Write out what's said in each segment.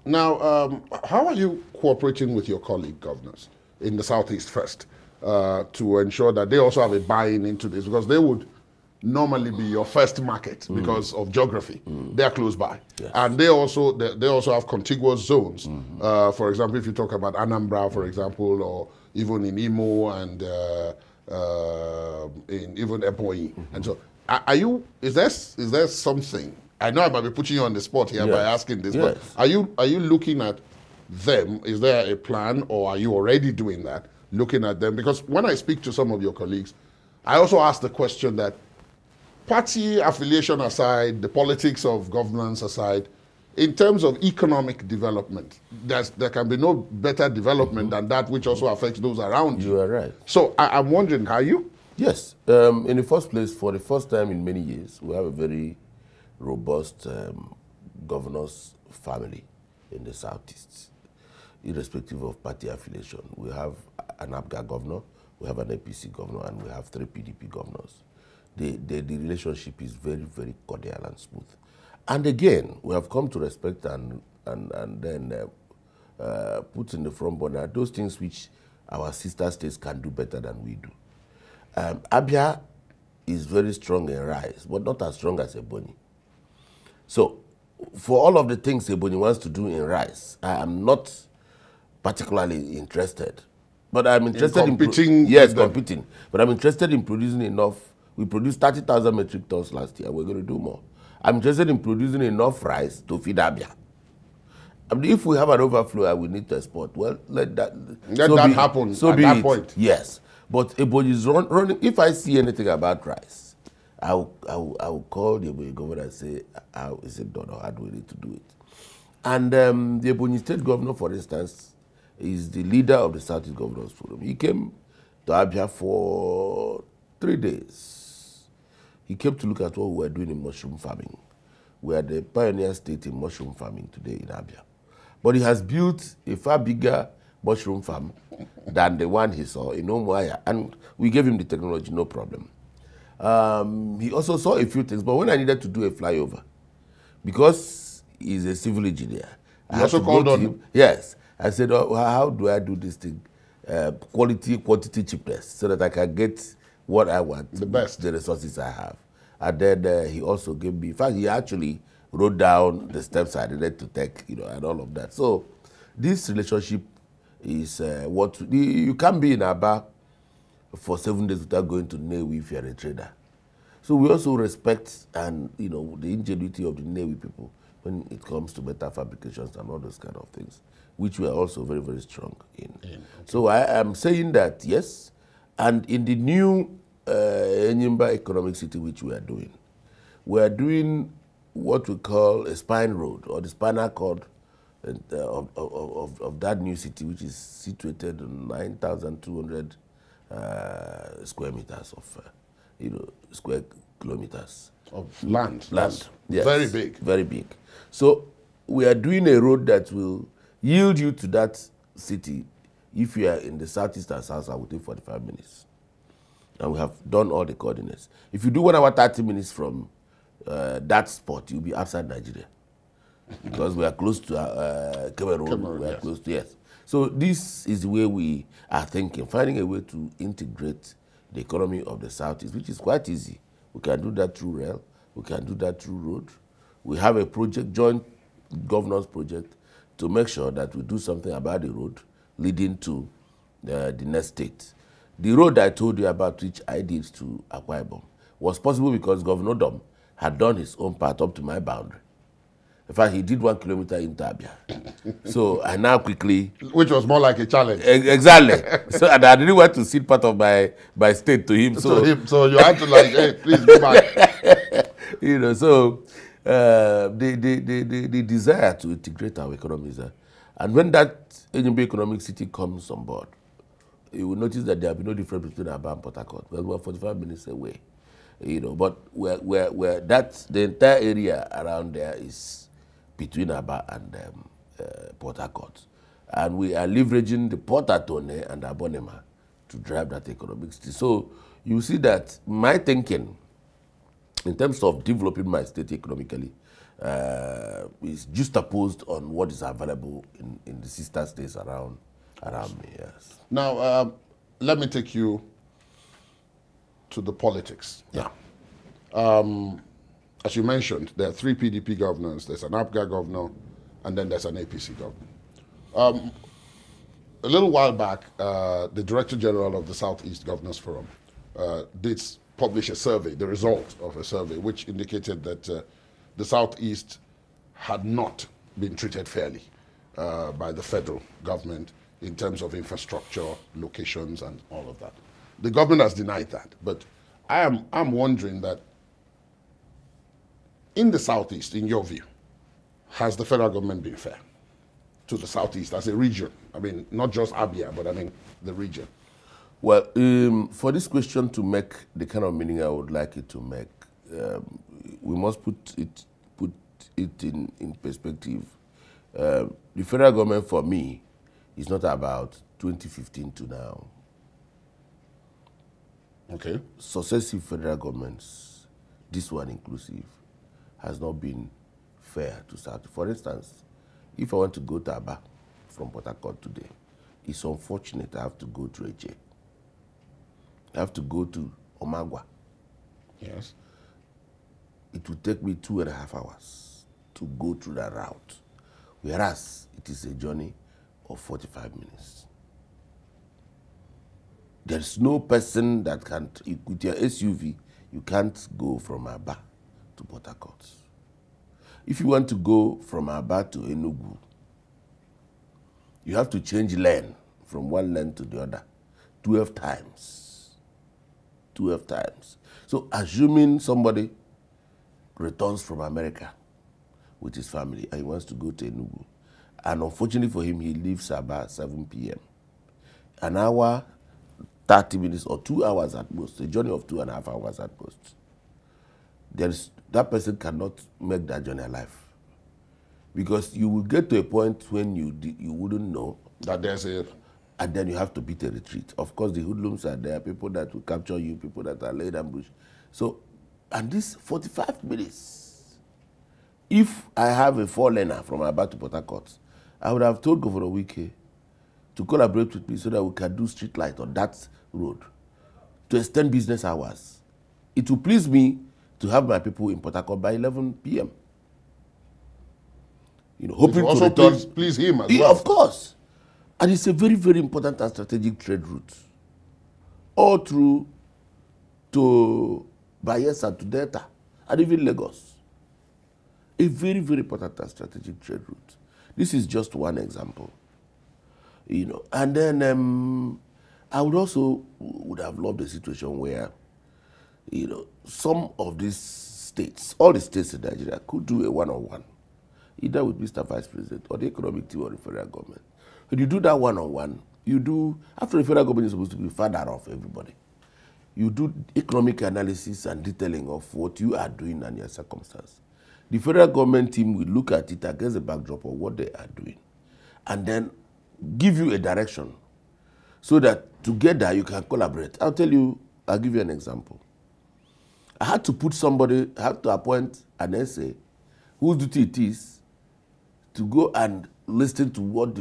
Now, how are you cooperating with your colleague governors in the Southeast first to ensure that they also have a buy-in into this? Because they would normally be your first market because of geography. They're close by. Yes. And they also have contiguous zones. For example, if you talk about Anambra, for example, or even in Imo and in even Ebonyi. And so, is there something? I know I might be putting you on the spot here by asking this, but are you looking at them? Is there a plan, or are you already doing that, looking at them? Because when I speak to some of your colleagues, I also ask the question that, party affiliation aside, the politics of governance aside, in terms of economic development, there can be no better development than that which also affects those around you. You are right. So I'm wondering, are you? Yes. In the first place, for the first time in many years, we have a very robust governors family in the Southeast, irrespective of party affiliation. We have an ABGA governor, we have an APC governor, and we have 3 PDP governors. The relationship is very, very cordial and smooth. And again, we have come to respect and then put in the front burner those things which our sister states can do better than we do. Abia is very strong in rice, but not as strong as Ebonyi. So, for all of the things Ebonyi wants to do in rice, I am not particularly interested. But I'm interested in competing. Yes, competing. But I'm interested in producing enough. We produced 30,000 metric tons last year. We're going to do more. I'm interested in producing enough rice to feed Abia. I mean, if we have an overflow and we need to export, well, let that happen so at that point. Yes. But Ebonyi is running. If I see anything about rice, I will call the Ebonyi governor and say, how is it done, or how do we need to do it? And the Ebonyi state governor, for instance, is the leader of the Southeast Governors Forum. He came to Abia for 3 days. He came to look at what we were doing in mushroom farming. We are the pioneer state in mushroom farming today in Abia. But he has built a far bigger mushroom farm than the one he saw in Umuahia. And we gave him the technology, no problem. He also saw a few things, but when I needed to do a flyover, because he's a civil engineer, I also called on him. Yes. I said, oh, how do I do this thing? Quality, quantity, cheapness, so that I can get what I want, the best, the resources I have. And then he also gave me, in fact, he actually wrote down the steps I needed to take, and all of that. So this relationship is you can't be in Aba for 7 days without going to Nnewi if you're a trader. So we also respect and, the ingenuity of the Nnewi people when it comes to metal fabrications and all those kind of things, which we are also very, very strong in. Okay. So I am saying that, yes, and in the new Enyimba Economic City, which we are doing what we call a spine road, or the spinal cord of that new city, which is situated on 9,200 square meters of, square kilometers of land. Yes. Very big. Very big. So we are doing a road that will yield you to that city. If you are in the southeast and south, I will take 45 minutes. And we have done all the coordinates. If you do 1 hour 30 minutes from that spot, you'll be outside Nigeria. Because we are close to Cameroon. We are close to, yes. So this is the way we are thinking, finding a way to integrate the economy of the southeast, which is quite easy. We can do that through rail. We can do that through road. We have a project, joint governance project, to make sure that we do something about the road leading to the next state. The road I told you about, which I did to Akwa Ibom, was possible because Governor Dom had done his own part up to my boundary. In fact, he did 1 kilometer into Abia. So I now quickly... Which was more like a challenge. Exactly. So and I didn't want to cede part of my state to him. So you had to like, hey, please go back. So the desire to integrate our economies. And when that Enyimba Economic City comes on board, you will notice that there will be no difference between Aba and Port Harcourt. Well, we're 45 minutes away. But the entire area around there is between Aba and Port Harcourt. And we are leveraging the Port Atone and Abonema to drive that economic city. So you see that my thinking in terms of developing my state economically is juxtaposed on what is available in the sister states around me. Yes. Now, let me take you to the politics. Yeah. As you mentioned, there are 3 PDP governors. There's an APGA governor, and then there's an APC governor. A little while back, the Director General of the Southeast Governors Forum did publish a survey, the result of a survey, which indicated that the Southeast had not been treated fairly by the federal government in terms of infrastructure, locations, and all of that. The government has denied that, but I'm wondering that in the Southeast, in your view, has the federal government been fair to the Southeast as a region? I mean, not just Abia, but I mean the region. Well, for this question to make the kind of meaning I would like it to make, we must put it in perspective. The federal government, for me, is not about 2015 to now. Okay. Successive federal governments, this one inclusive, has not been fair to South. For instance, if I want to go to Aba from Port Harcourt today, it's unfortunate I have to go to Eche. I have to go to Omagwa. Yes. It will take me 2.5 hours to go through that route, whereas it is a journey of 45 minutes. There's no person that can, with your SUV, you can't go from Aba to Port Harcourt. If you want to go from Aba to Enugu, you have to change lane from one lane to the other 12 times. 12 times. So assuming somebody returns from America with his family and he wants to go to Enugu, and unfortunately for him, he leaves about 7 p.m. An hour, 30 minutes, or 2 hours at most, a journey of 2.5 hours at most. That person cannot make that journey alive. Because you will get to a point when you wouldn't know that there's a... And then you have to beat a retreat. Of course, the hoodlums are there, people that will capture you, people that are laid ambush. So, and this 45 minutes, if I have a 4-laner from Aba to Port Harcourt, I would have told Governor Wike to collaborate with me so that we can do street light on that road to extend business hours. It will please me to have my people in Port Harcourt by 11 p.m. You know, hoping also to return. Please him as well. Of course. And it's a very, very important and strategic trade route. All through to Bayelsa, to Delta, and even Lagos. A very, very important and strategic trade route. This is just one example. You know, and then I would also have loved a situation where, you know, some of these states, all the states in Nigeria, could do a one-on-one, either with Mr. Vice President or the economic team or the federal government. When you do that one-on-one, you do, after the federal government is supposed to be father of everybody, you do economic analysis and detailing of what you are doing and your circumstance. The federal government team will look at it against the backdrop of what they are doing and then give you a direction so that together you can collaborate. I'll give you an example. I had to appoint an essay whose duty it is to go and listen to what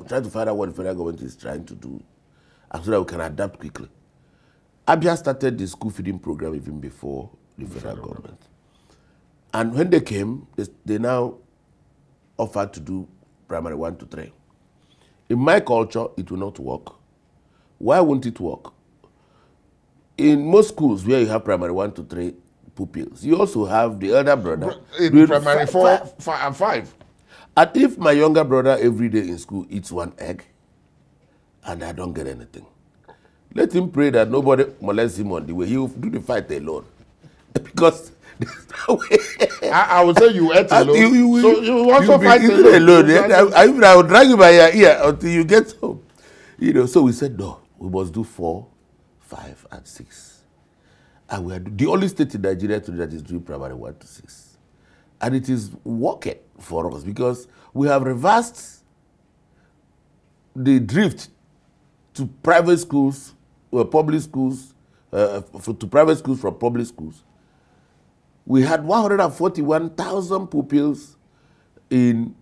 try to find out what the federal government is trying to do, and so that we can adapt quickly. Abia started the school feeding program even before the federal government. And when they came, they now offered to do primary 1 to 3. In my culture, it will not work. Why won't it work? In most schools where you have primary 1 to 3 pupils, you also have the elder brother. In primary 4 and 5. And if my younger brother every day in school eats 1 egg, and I don't get anything, let him pray that nobody molests him on the way. He will do the fight alone. Because I would say you ate alone. So you also fight alone. I will drag you by your ear until you get home. You know, so we said, no, we must do 4, 5, and 6. And we are the only state in Nigeria today that is doing primary 1 to 6. And it is working for us because we have reversed the drift to private schools, or public schools, to private schools from public schools. We had 141,000 pupils in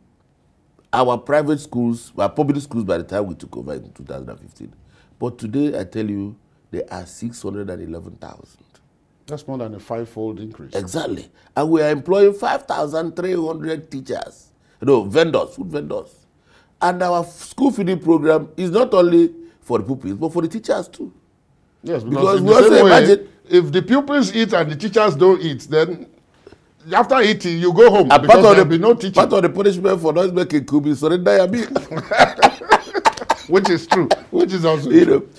our private schools, our public schools by the time we took over in 2015. But today, I tell you, there are 611,000. That's more than a 5-fold increase. Exactly. And we are employing 5,300 teachers, vendors, food vendors. And our school feeding program is not only for the pupils, but for the teachers too. Yes, because we also imagine, if the pupils eat and the teachers don't eat, then after eating, you go home because there will be no teaching. Part of the punishment for not making could be surrender your meal. Which is true, which is also true.